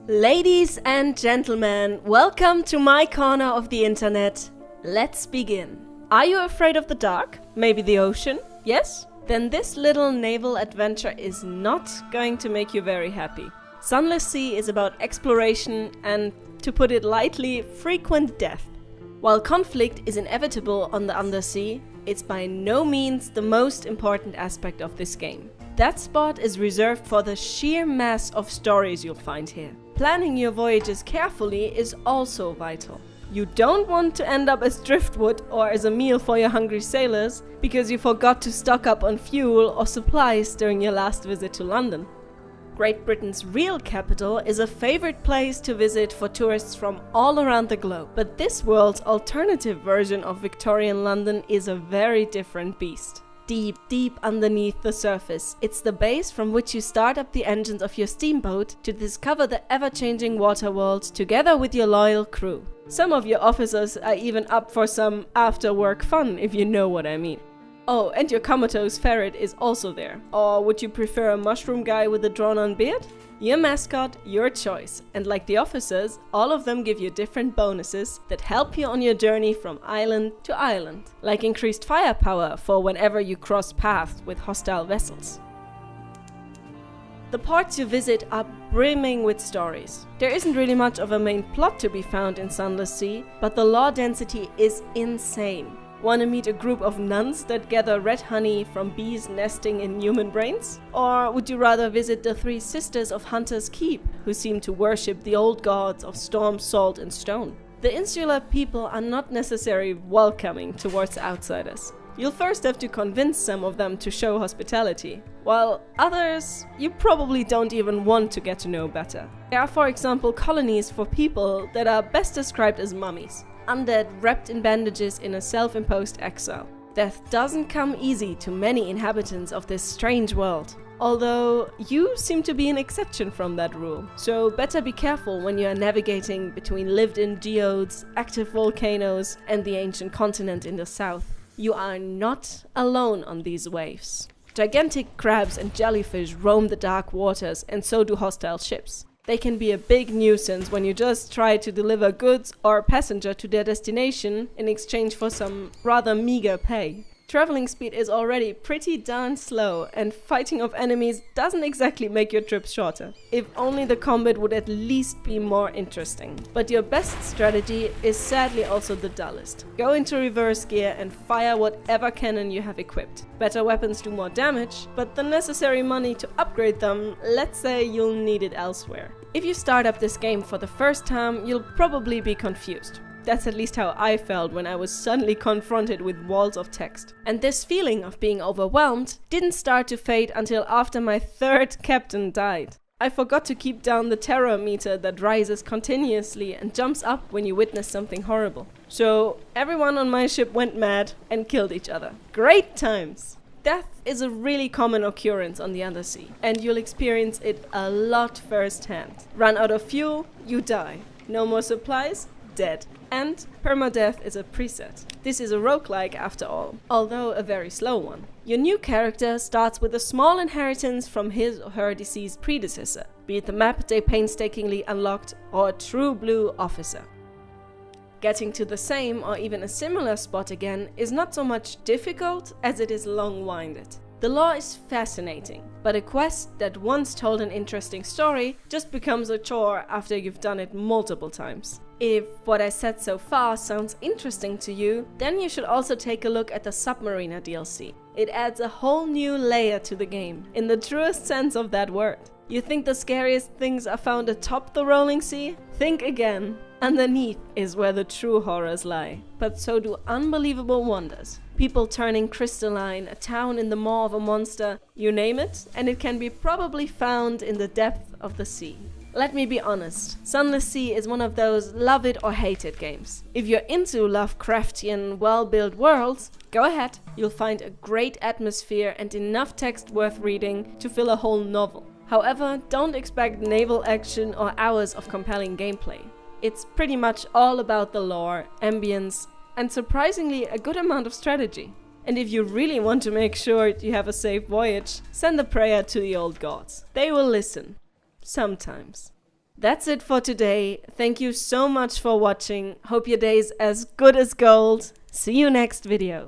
Ladies and gentlemen, welcome to my corner of the internet. Let's begin. Are you afraid of the dark? Maybe the ocean? Yes? Then this little naval adventure is not going to make you very happy. Sunless Sea is about exploration and, to put it lightly, frequent death. While conflict is inevitable on the undersea, it's by no means the most important aspect of this game. That spot is reserved for the sheer mass of stories you'll find here. Planning your voyages carefully is also vital. You don't want to end up as driftwood or as a meal for your hungry sailors because you forgot to stock up on fuel or supplies during your last visit to London. Great Britain's real capital is a favorite place to visit for tourists from all around the globe. But this world's alternative version of Victorian London is a very different beast. Deep, deep underneath the surface, it's the base from which you start up the engines of your steamboat to discover the ever-changing water world together with your loyal crew. Some of your officers are even up for some after-work fun, if you know what I mean. Oh, and your comatose ferret is also there. Or would you prefer a mushroom guy with a drawn-on beard? Your mascot, your choice. And like the officers, all of them give you different bonuses that help you on your journey from island to island. Like increased firepower for whenever you cross paths with hostile vessels. The ports you visit are brimming with stories. There isn't really much of a main plot to be found in Sunless Sea, but the lore density is insane. Want to meet a group of nuns that gather red honey from bees nesting in human brains? Or would you rather visit the three sisters of Hunter's Keep, who seem to worship the old gods of storm, salt and stone? The insular people are not necessarily welcoming towards outsiders. You'll first have to convince some of them to show hospitality, while others you probably don't even want to get to know better. There are, for example, colonies for people that are best described as mummies. Undead wrapped in bandages in a self-imposed exile. Death doesn't come easy to many inhabitants of this strange world. Although you seem to be an exception from that rule, so better be careful when you are navigating between lived-in geodes, active volcanoes, and the ancient continent in the south. You are not alone on these waves. Gigantic crabs and jellyfish roam the dark waters, and so do hostile ships. They can be a big nuisance when you just try to deliver goods or a passenger to their destination in exchange for some rather meager pay. Traveling speed is already pretty darn slow, and fighting off enemies doesn't exactly make your trips shorter. If only the combat would at least be more interesting. But your best strategy is sadly also the dullest. Go into reverse gear and fire whatever cannon you have equipped. Better weapons do more damage, but the necessary money to upgrade them, let's say you'll need it elsewhere. If you start up this game for the first time, you'll probably be confused. That's at least how I felt when I was suddenly confronted with walls of text. And this feeling of being overwhelmed didn't start to fade until after my third captain died. I forgot to keep down the terror meter that rises continuously and jumps up when you witness something horrible. So everyone on my ship went mad and killed each other. Great times! Death is a really common occurrence on the undersea, and you'll experience it a lot firsthand. Run out of fuel, you die. No more supplies, dead. And permadeath is a preset. This is a roguelike after all, although a very slow one. Your new character starts with a small inheritance from his or her deceased predecessor, be it the map they painstakingly unlocked or a true blue officer. Getting to the same or even a similar spot again is not so much difficult as it is long-winded. The lore is fascinating, but a quest that once told an interesting story just becomes a chore after you've done it multiple times. If what I said so far sounds interesting to you, then you should also take a look at the Submariner DLC. It adds a whole new layer to the game, in the truest sense of that word. You think the scariest things are found atop the rolling sea? Think again. Underneath is where the true horrors lie, but so do unbelievable wonders. People turning crystalline, a town in the maw of a monster, you name it, and it can be probably found in the depth of the sea. Let me be honest, Sunless Sea is one of those love it or hate it games. If you're into Lovecraftian, well-built worlds, go ahead. You'll find a great atmosphere and enough text worth reading to fill a whole novel. However, don't expect naval action or hours of compelling gameplay. It's pretty much all about the lore, ambience, and surprisingly a good amount of strategy. And if you really want to make sure you have a safe voyage, send a prayer to the old gods. They will listen. Sometimes. That's it for today. Thank you so much for watching. Hope your day is as good as gold. See you next video.